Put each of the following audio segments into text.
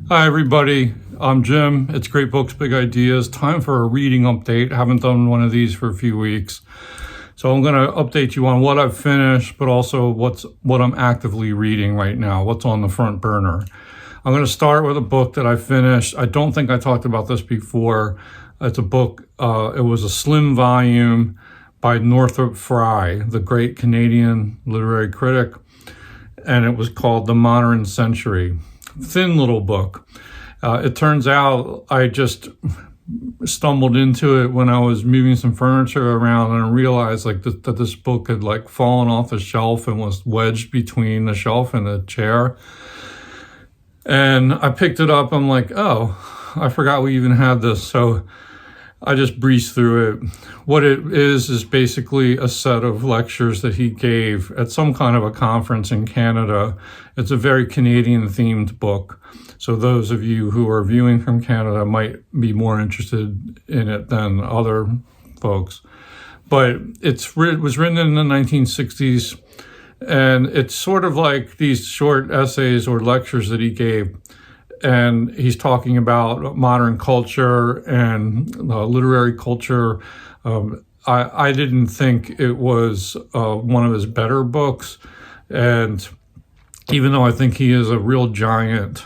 Hi everybody, I'm Jim. It's Great Books, Big Ideas. Time for a reading update. I haven't done one of these for a few weeks. So I'm going to update you on what I've finished, but also what I'm actively reading right now, what's on the front burner. I'm going to start with a book that I finished. I don't think I talked about this before. It's a book, it was a slim volume by Northrop Frye, the great Canadian literary critic, and it was called The Modern Century. Thin little book. It turns out I just stumbled into it when I was moving some furniture around, and I realized that this book had fallen off the shelf and was wedged between the shelf and the chair. And I picked it up. I'm like, oh, I forgot we even had this. So I just breezed through it. What it is basically a set of lectures that he gave at some kind of a conference in Canada. It's a very Canadian themed book. So those of you who are viewing from Canada might be more interested in it than other folks. But it was written in the 1960s, and it's sort of like these short essays or lectures that he gave. And he's talking about modern culture and literary culture. I didn't think it was one of his better books. And even though I think he is a real giant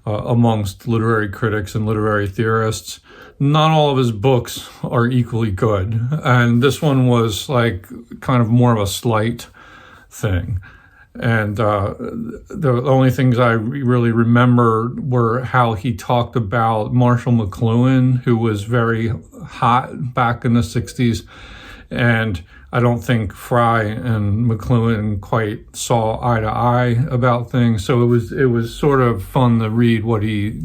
amongst literary critics and literary theorists, not all of his books are equally good. And this one was kind of more of a slight thing. And the only things I really remember were how he talked about Marshall McLuhan, who was very hot back in the 60s. And I don't think Frye and McLuhan quite saw eye to eye about things. So it was sort of fun to read what he,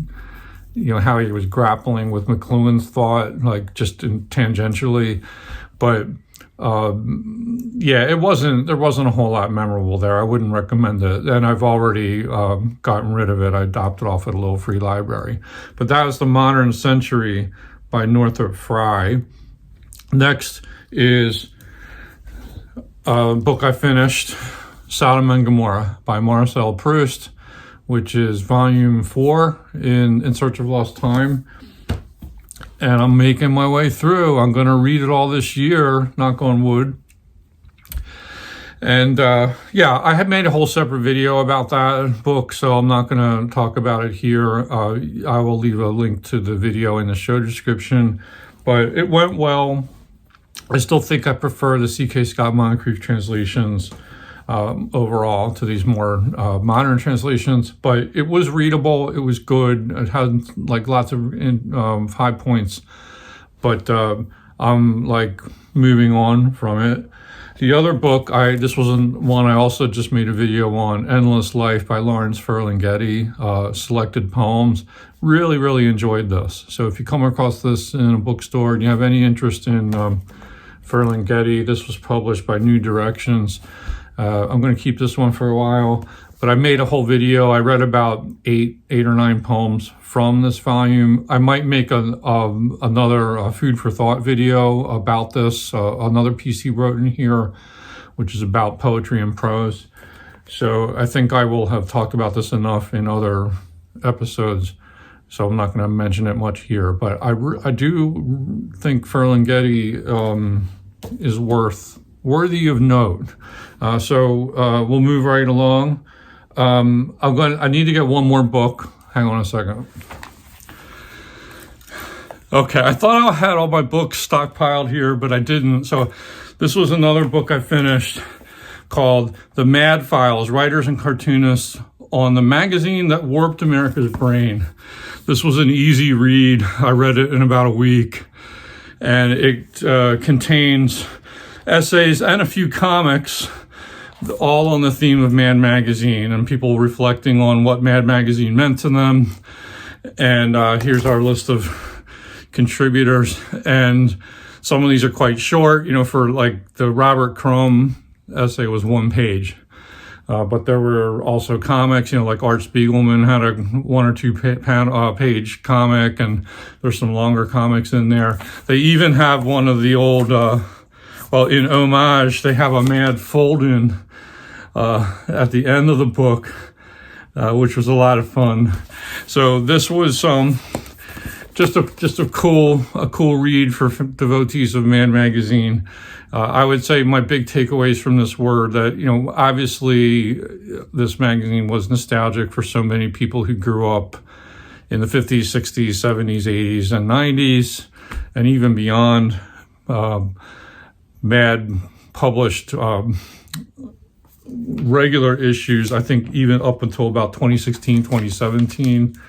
how he was grappling with McLuhan's thought, just tangentially. But there wasn't a whole lot memorable there. I wouldn't recommend it. And I've already gotten rid of it. I dropped it off at a little free library. But that was The Modern Century by Northrop Frye. Next is a book I finished, Sodom and Gomorrah by Marcel Proust, which is volume 4 in Search of Lost Time. And I'm making my way through. I'm going to read it all this year, knock on wood. And I had made a whole separate video about that book, so I'm not going to talk about it here. I will leave a link to the video in the show description. But it went well. I still think I prefer the C.K. Scott Moncrief translations overall to these more modern translations, but it was readable. It was good. It had lots of high points, but I'm moving on from it. The other book, this was one I also just made a video on, Endless Life by Lawrence Ferlinghetti, selected poems. Really, really enjoyed this. So if you come across this in a bookstore and you have any interest in Ferlinghetti, this was published by New Directions. I'm going to keep this one for a while, but I made a whole video. I read about eight or nine poems from this volume. I might make another food for thought video about this, another piece he wrote in here, which is about poetry and prose. So I think I will have talked about this enough in other episodes, so I'm not going to mention it much here. But I do think Ferlinghetti is worthy of note. So we'll move right along. I need to get one more book. Hang on a second. Okay, I thought I had all my books stockpiled here, but I didn't. So this was another book I finished called The Mad Files, Writers and Cartoonists on the Magazine That Warped America's Brain. This was an easy read. I read it in about a week, and it contains essays and a few comics, all on the theme of Mad Magazine, and people reflecting on what Mad Magazine meant to them. And here's our list of contributors. And some of these are quite short, for the Robert Crumb essay was 1 page. But there were also comics, Art Spiegelman had a 1 or 2 page comic, and there's some longer comics in there. They even have one of the old, in homage, they have a Mad Fold-In at the end of the book which was a lot of fun. So this was just a cool read for devotees of Mad Magazine. I would say my big takeaways from this were that, obviously this magazine was nostalgic for so many people who grew up in the 50s, 60s, 70s, 80s, and 90s, and even beyond. Mad published regular issues, I think even up until about 2016, 2017.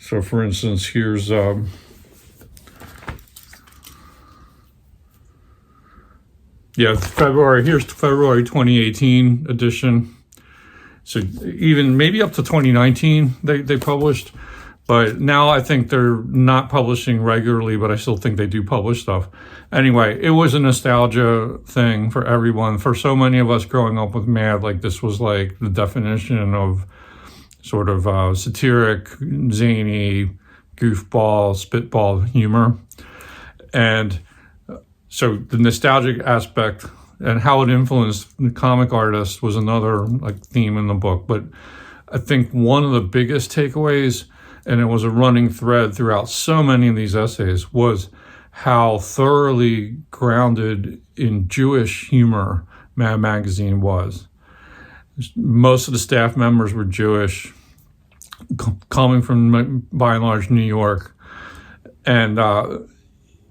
So for instance, here's here's February 2018 edition. So even maybe up to 2019 they published, but now I think they're not publishing regularly, but I still think they do publish stuff. Anyway, it was a nostalgia thing for everyone. For so many of us growing up with Mad, like this was like the definition of sort of satiric, zany, goofball, spitball humor. And so the nostalgic aspect and how it influenced the comic artists was another theme in the book. But I think one of the biggest takeaways, and it was a running thread throughout so many of these essays, was how thoroughly grounded in Jewish humor Mad Magazine was. Most of the staff members were Jewish, coming from, by and large, New York. And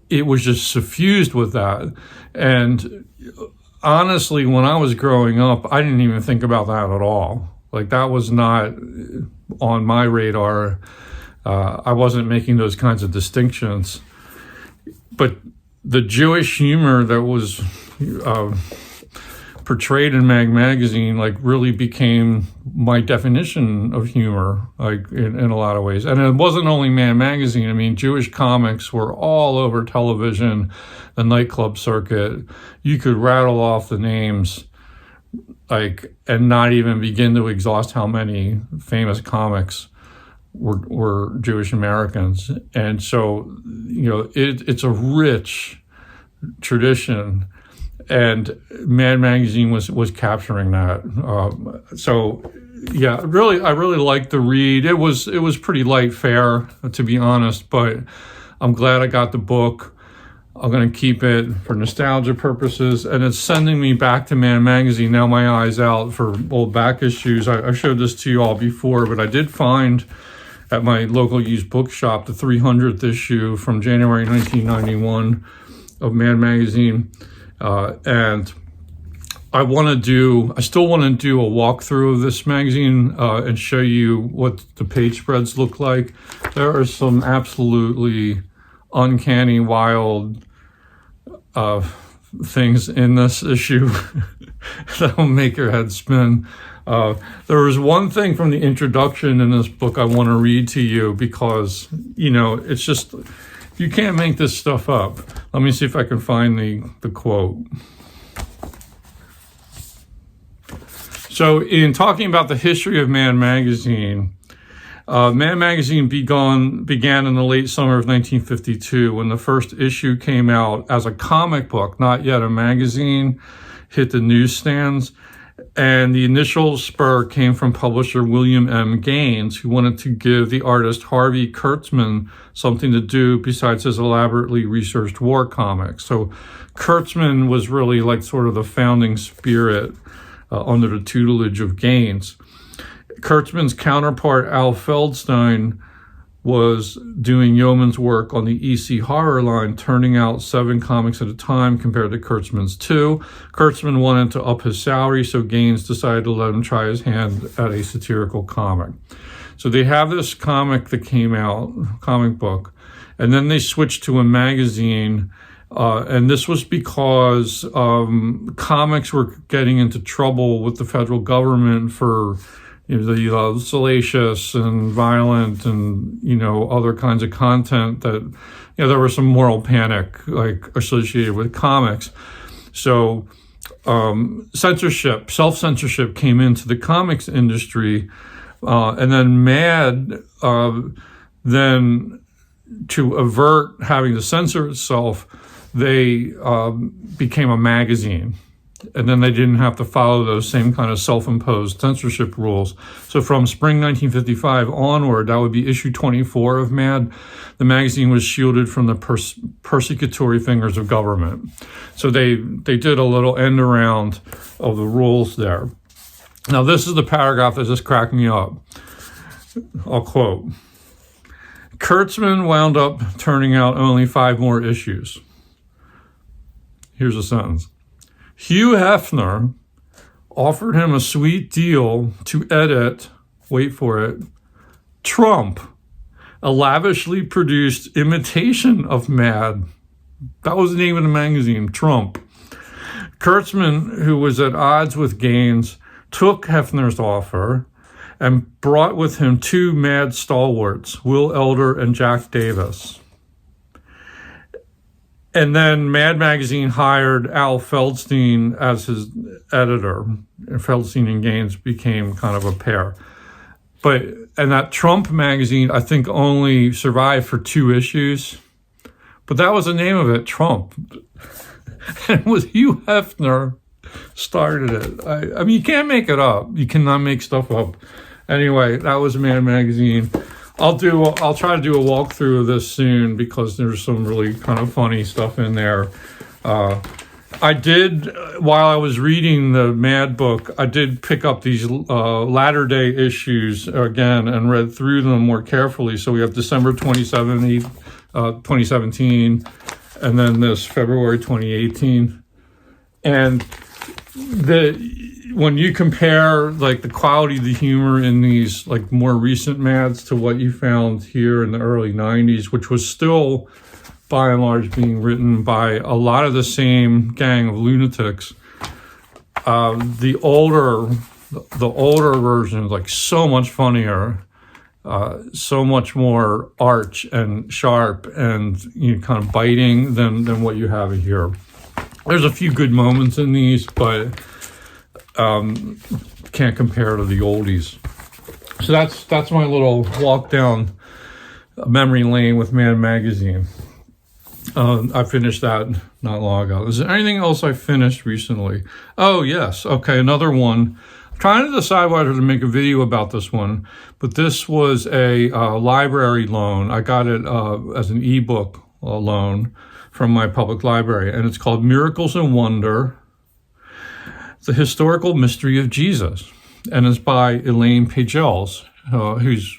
it was just suffused with that. And honestly, when I was growing up, I didn't even think about that at all. That was not on my radar. I wasn't making those kinds of distinctions. But the Jewish humor that was portrayed in Mad Magazine really became my definition of humor in a lot of ways. And it wasn't only Mad Magazine. I mean, Jewish comics were all over television, the nightclub circuit. You could rattle off the names and not even begin to exhaust how many famous comics were Jewish Americans. And so, it's a rich tradition, and Mad Magazine was capturing that. I really liked the read. It was pretty light fare, to be honest, but I'm glad I got the book. I'm going to keep it for nostalgia purposes, and it's sending me back to Mad Magazine. Now my eye's out for old back issues. I showed this to you all before, but I did find at my local used bookshop the 300th issue from January 1991 of Mad Magazine. And I still want to do a walkthrough of this magazine and show you what the page spreads look like. There are some absolutely uncanny, wild things in this issue that will make your head spin. There was one thing from the introduction in this book I want to read to you because, it's just, you can't make this stuff up. Let me see if I can find the quote. So in talking about the history of Mad Magazine, Mad Magazine began in the late summer of 1952 when the first issue came out as a comic book, not yet a magazine, hit the newsstands. And the initial spur came from publisher William M. Gaines, who wanted to give the artist Harvey Kurtzman something to do besides his elaborately researched war comics. So Kurtzman was really sort of the founding spirit under the tutelage of Gaines. Kurtzman's counterpart, Al Feldstein, was doing yeoman's work on the EC horror line, turning out 7 comics at a time compared to Kurtzman's 2. Kurtzman wanted to up his salary, so Gaines decided to let him try his hand at a satirical comic. So they have this comic that came out, comic book, and then they switched to a magazine, and this was because comics were getting into trouble with the federal government for the salacious and violent and, other kinds of content that, there was some moral panic, associated with comics. So, self-censorship came into the comics industry, and then Mad, then to avert having to censor itself, they became a magazine. And then they didn't have to follow those same kind of self-imposed censorship rules. So from spring 1955 onward, that would be issue 24 of Mad, the magazine was shielded from the persecutory fingers of government. So they did a little end around of the rules there. Now, this is the paragraph that just cracked me up. I'll quote. Kurtzman wound up turning out only 5 more issues. Here's a sentence. Hugh Hefner offered him a sweet deal to edit, wait for it, Trump, a lavishly produced imitation of Mad. That was the name of the magazine, Trump. Kurtzman, who was at odds with Gaines, took Hefner's offer and brought with him 2 Mad stalwarts, Will Elder and Jack Davis. And then Mad Magazine hired Al Feldstein as his editor. And Feldstein and Gaines became kind of a pair. And that Trump magazine, I think, only survived for 2 issues. But that was the name of it, Trump. And it was Hugh Hefner started it. I mean, you can't make it up. You cannot make stuff up. Anyway, that was Mad Magazine. I'll try to do a walkthrough of this soon because there's some really kind of funny stuff in there. I did, while I was reading the Mad book, I did pick up these latter day issues again and read through them more carefully. So we have December 2017, and then this February 2018. And when you compare like the quality of the humor in these like more recent Mads to what you found here in the early 90s, which was still by and large being written by a lot of the same gang of lunatics, the older version is like so much funnier, so much more arch and sharp and kind of biting than what you have here. There's a few good moments in these, but can't compare to the oldies. So that's my little walk down memory lane with Mad Magazine. I finished that not long ago. Is there anything else I finished recently? Oh, yes. Okay, another one. I'm trying to decide whether to make a video about this one, but this was a library loan. I got it as an ebook loan from my public library, and it's called Miracles and Wonder, The Historical Mystery of Jesus, and it's by Elaine Pagels, who's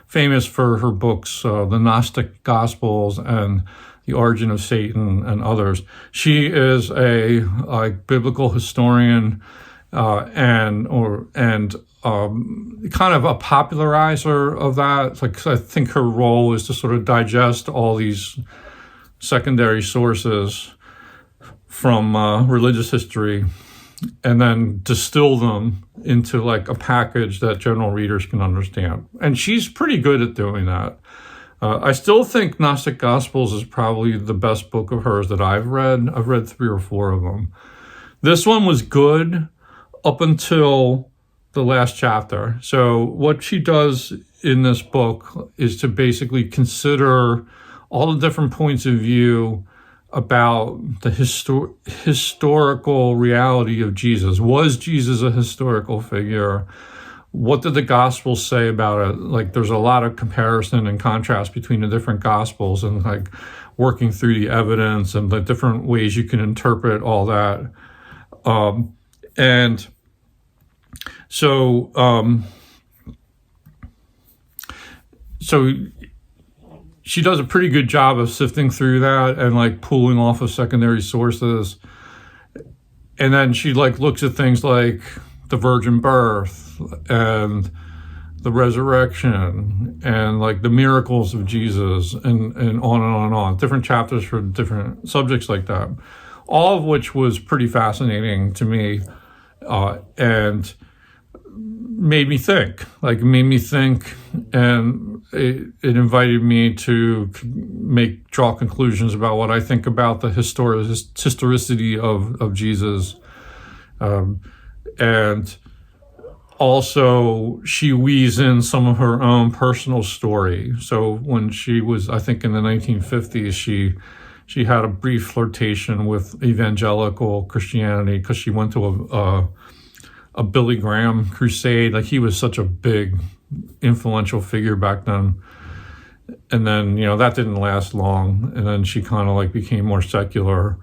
famous for her books, The Gnostic Gospels and The Origin of Satan and others. She is a biblical historian and kind of a popularizer of that. Like, I think her role is to sort of digest all these secondary sources from religious history and then distill them into like a package that general readers can understand. And she's pretty good at doing that. I still think Gnostic Gospels is probably the best book of hers that I've read. I've read 3 or 4 of them. This one was good up until the last chapter. So what she does in this book is to basically consider all the different points of view about the historical reality of Jesus. Was Jesus a historical figure? What did the Gospels say about it? Like, there's a lot of comparison and contrast between the different Gospels and like working through the evidence and the different ways you can interpret all that. And so she does a pretty good job of sifting through that and like pulling off of secondary sources. And then she like looks at things like the virgin birth and the resurrection and like the miracles of Jesus and on and on and on. Different chapters for different subjects like that. All of which was pretty fascinating to me and made me think, and it invited me to draw conclusions about what I think about the historicity of Jesus. And also she weaves in some of her own personal story. So when she was, I think in the 1950s, she had a brief flirtation with evangelical Christianity because she went to a Billy Graham crusade. Like, he was such a big, influential figure back then. And then, that didn't last long. And then she kind of like became more secular.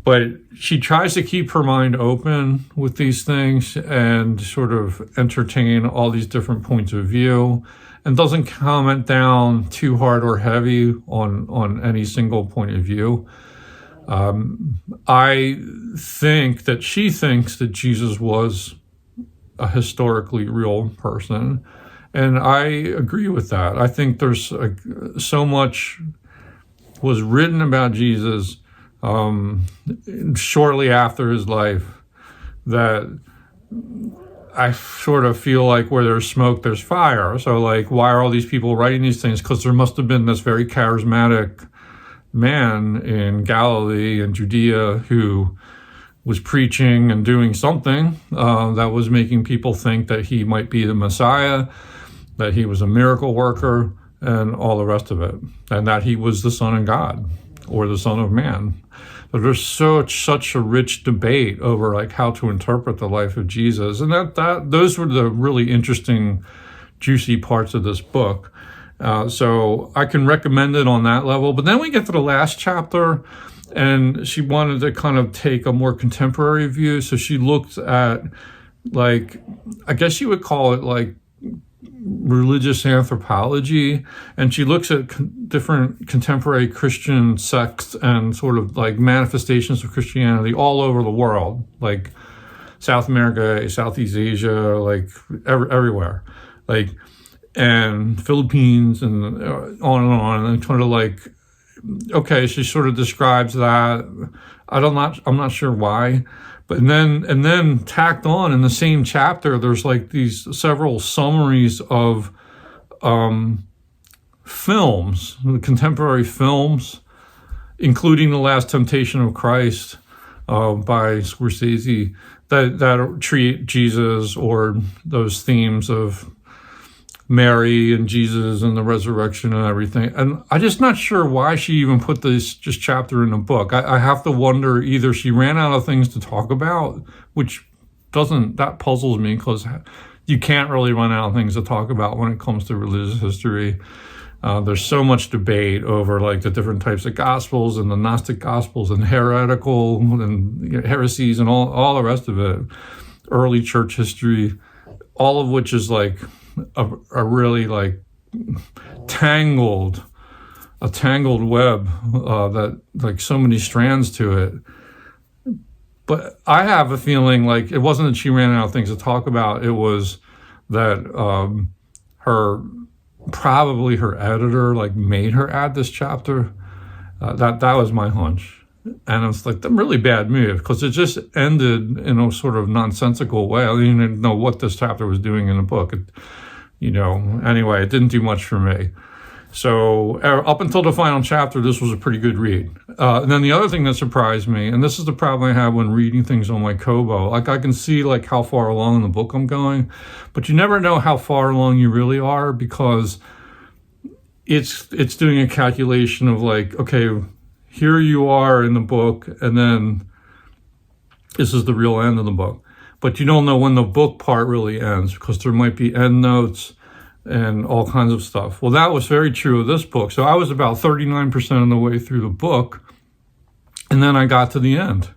But she tries to keep her mind open with these things and sort of entertain all these different points of view, and doesn't comment down too hard or heavy on any single point of view. I think that she thinks that Jesus was a historically real person, and I agree with that. I think there's so much was written about Jesus shortly after his life that I sort of feel like where there's smoke, there's fire. So, like, why are all these people writing these things? Because there must have been this very charismatic man in Galilee and Judea who was preaching and doing something that was making people think that he might be the Messiah, that he was a miracle worker, and all the rest of it, and that he was the Son of God or the Son of Man. But there's such a rich debate over like how to interpret the life of Jesus, and those were the really interesting, juicy parts of this book. So I can recommend it on that level. But then we get to the last chapter, and she wanted to kind of take a more contemporary view. So she looked at, like, I guess you would call it like religious anthropology, and she looks at different contemporary Christian sects and sort of like manifestations of Christianity all over the world, like South America, Southeast Asia, like everywhere, like, and Philippines, and on and on, and kind of like, okay, she sort of describes that. I'm not sure why. But and then tacked on in the same chapter, there's like these several summaries of films, contemporary films, including The Last Temptation of Christ by Scorsese, that treat Jesus or those themes of Mary and Jesus and the resurrection and everything. And I'm just not sure why she even put this just chapter in the book. I have to wonder, either she ran out of things to talk about, which that puzzles me, because you can't really run out of things to talk about when it comes to religious history. There's so much debate over like the different types of gospels and the Gnostic gospels and heretical and heresies and all the rest of it. Early church history, all of which is like a really like tangled web that like so many strands to it. But I have a feeling like it wasn't that she ran out of things to talk about. It was that probably her editor like made her add this chapter. That was my hunch. And it's like a really bad move, because it just ended in a sort of nonsensical way. I didn't even know what this chapter was doing in the book. Anyway, it didn't do much for me. So up until the final chapter, this was a pretty good read. And then the other thing that surprised me, and this is the problem I have when reading things on my Kobo, like I can see like how far along in the book I'm going, but you never know how far along you really are, because it's doing a calculation of like, okay, here you are in the book, and then this is the real end of the book. But you don't know when the book part really ends, because there might be end notes and all kinds of stuff. Well, that was very true of this book. So I was about 39% of the way through the book, and then I got to the end.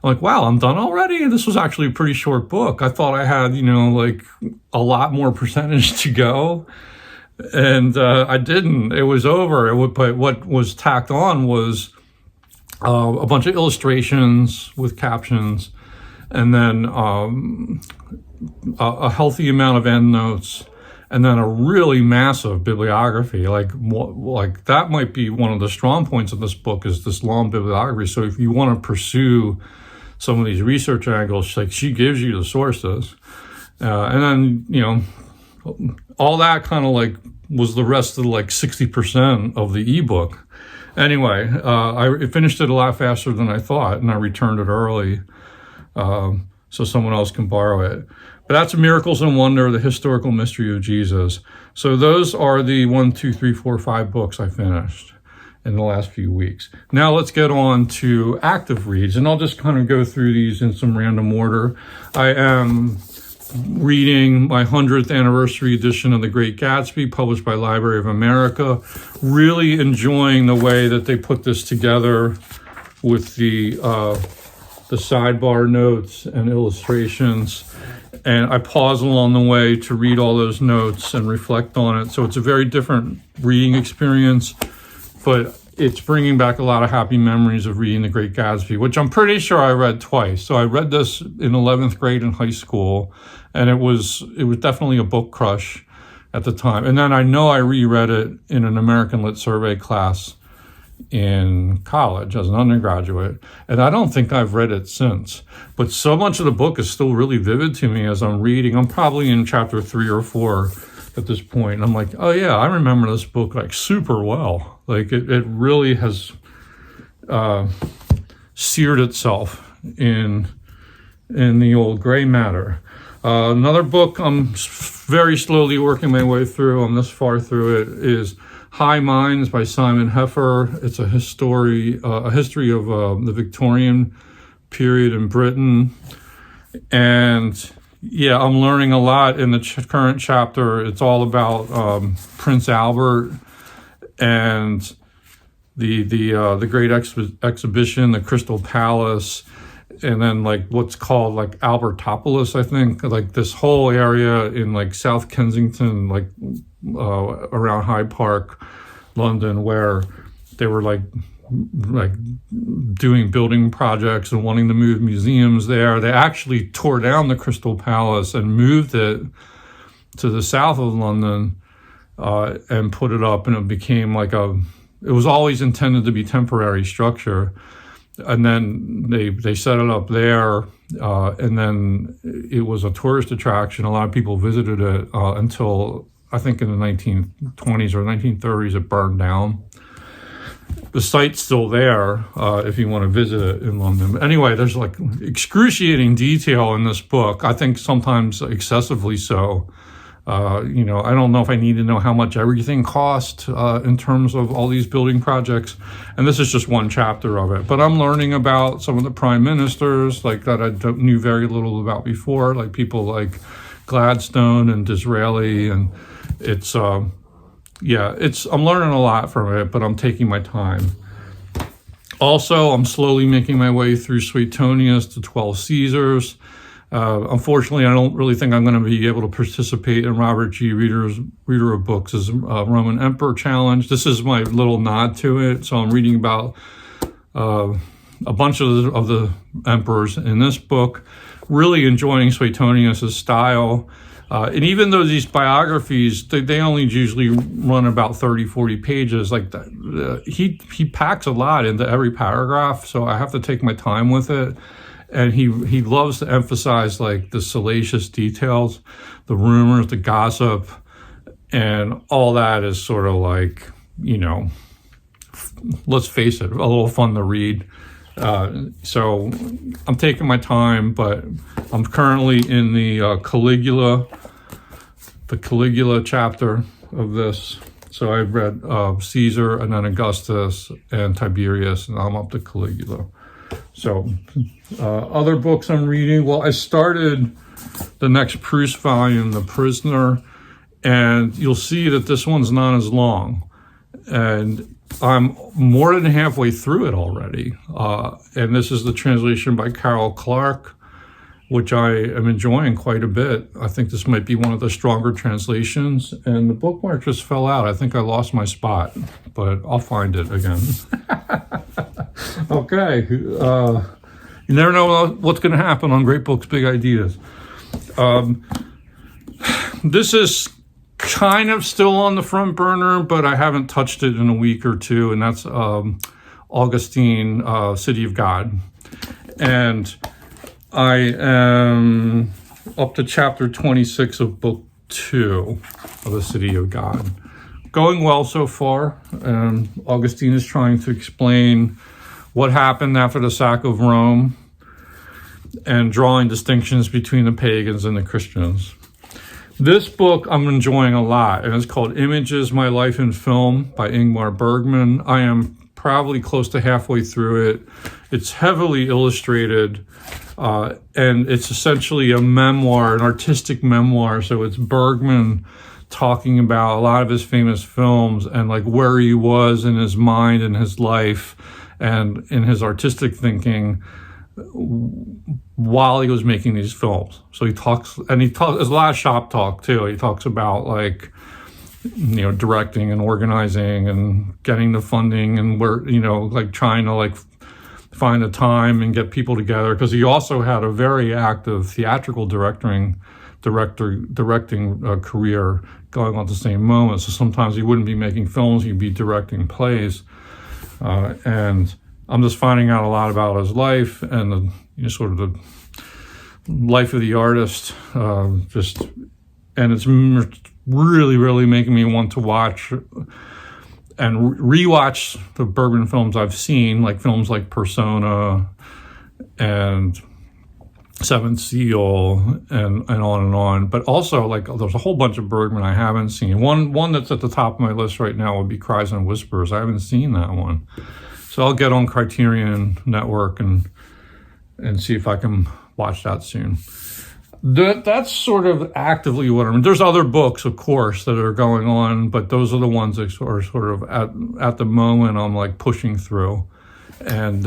I'm like, wow, I'm done already? This was actually a pretty short book. I thought I had, like a lot more percentage to go. And I didn't. It was over. But what was tacked on was a bunch of illustrations with captions, and then a healthy amount of endnotes, and then a really massive bibliography. Like that might be one of the strong points of this book, is this long bibliography. So if you want to pursue some of these research angles, like, she gives you the sources, and then all that kind of like was the rest of like 60% of the ebook. Anyway, I finished it a lot faster than I thought, and I returned it early so someone else can borrow it. But that's Miracles and Wonder, the Historical Mystery of Jesus. So those are the 1, 2, 3, 4, 5 books I finished. in the last few weeks. Now let's get on to active reads, and I'll just kind of go through these in some random order. I am reading my 100th anniversary edition of The Great Gatsby, published by Library of America. Really enjoying the way that they put this together with the sidebar notes and illustrations. And I pause along the way to read all those notes and reflect on it. So it's a very different reading experience, but it's bringing back a lot of happy memories of reading The Great Gatsby, which I'm pretty sure I read twice. So I read this in 11th grade in high school, and it was definitely a book crush at the time. And then I know I reread it in an American Lit Survey class in college as an undergraduate, and I don't think I've read it since. But so much of the book is still really vivid to me as I'm reading. I'm probably in chapter 3 or 4 at this point, and I'm like, oh yeah, I remember this book like super well. Like it really has seared itself in the old gray matter. Another book I'm very slowly working my way through, I'm this far through it, is High Minds by Simon Heffer. It's a history of the Victorian period in Britain. And yeah, I'm learning a lot in the current chapter. It's all about Prince Albert and the Great Exhibition, the Crystal Palace, and then like what's called like Albertopolis, I think, like this whole area in like South Kensington, like around Hyde Park, London, where they were like doing building projects and wanting to move museums there. They actually tore down the Crystal Palace and moved it to the south of London and put it up, and it became like it was always intended to be temporary structure. And then they set it up there, and then it was a tourist attraction. A lot of people visited it until I think in the 1920s or 1930s it burned down. The site's still there if you want to visit it in London. But anyway, there's like excruciating detail in this book. I think sometimes excessively so. I don't know if I need to know how much everything cost in terms of all these building projects. And this is just one chapter of it. But I'm learning about some of the prime ministers like that I knew very little about before, like people like Gladstone and Disraeli. And it's, I'm learning a lot from it, but I'm taking my time. Also, I'm slowly making my way through Suetonius, the 12 Caesars. Unfortunately, I don't really think I'm going to be able to participate in Robert G. Reader of Books' Roman Emperor Challenge. This is my little nod to it. So I'm reading about a bunch of the emperors in this book, really enjoying Suetonius' style. And even though these biographies, they only usually run about 30, 40 pages, like that, he packs a lot into every paragraph. So I have to take my time with it. And he loves to emphasize like the salacious details, the rumors, the gossip, and all that is sort of like, let's face it, a little fun to read. So I'm taking my time, but I'm currently in the Caligula chapter of this. So I've read Caesar and then Augustus and Tiberius, and I'm up to Caligula. So other books I'm reading, well, I started the next Proust volume, The Prisoner, and you'll see that this one's not as long. And I'm more than halfway through it already. And this is the translation by Carol Clark, which I am enjoying quite a bit. I think this might be one of the stronger translations. And the bookmark just fell out. I think I lost my spot, but I'll find it again. Okay. You never know what's going to happen on Great Books, Big Ideas. This is kind of still on the front burner, but I haven't touched it in a week or two, and that's Augustine, City of God. And I am up to chapter 26 of book 2 of the City of God. Going well so far. Augustine is trying to explain what happened after the sack of Rome and drawing distinctions between the pagans and the Christians. This book I'm enjoying a lot, and it's called Images, My Life in Film by Ingmar Bergman. I am probably close to halfway through it. It's heavily illustrated, and it's essentially a memoir, an artistic memoir. So it's Bergman talking about a lot of his famous films and like where he was in his mind and his life and in his artistic thinking while he was making these films. So he talks, there's a lot of shop talk too. He talks about like, directing and organizing and getting the funding and where, like trying to like find the time and get people together. Because he also had a very active theatrical directing career going on at the same moment. So sometimes he wouldn't be making films, he'd be directing plays. And I'm just finding out a lot about his life and the sort of the life of the artist. And it's really, really making me want to watch and rewatch the Bergman films I've seen, like films like Persona and Seventh Seal and on and on. But also, like, there's a whole bunch of Bergman I haven't seen. One that's at the top of my list right now would be Cries and Whispers. I haven't seen that one. So I'll get on Criterion Network and see if I can watch that soon. That's sort of actively what I'm. There's other books, of course, that are going on, but those are the ones that are sort of at the moment I'm like pushing through, and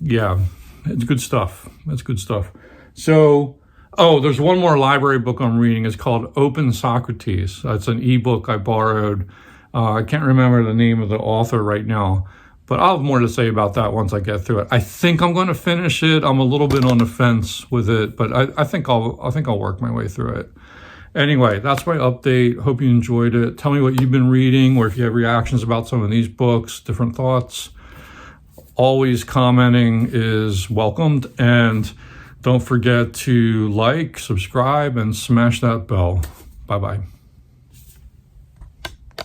yeah, it's good stuff. It's good stuff. So, there's one more library book I'm reading. It's called Open Socrates. It's an ebook I borrowed. I can't remember the name of the author right now. But I'll have more to say about that once I get through it. I think I'm going to finish it. I'm a little bit on the fence with it, but I think I'll work my way through it. Anyway, that's my update. Hope you enjoyed it. Tell me what you've been reading, or if you have reactions about some of these books, different thoughts. Always commenting is welcomed, and don't forget to like, subscribe, and smash that bell. Bye-bye.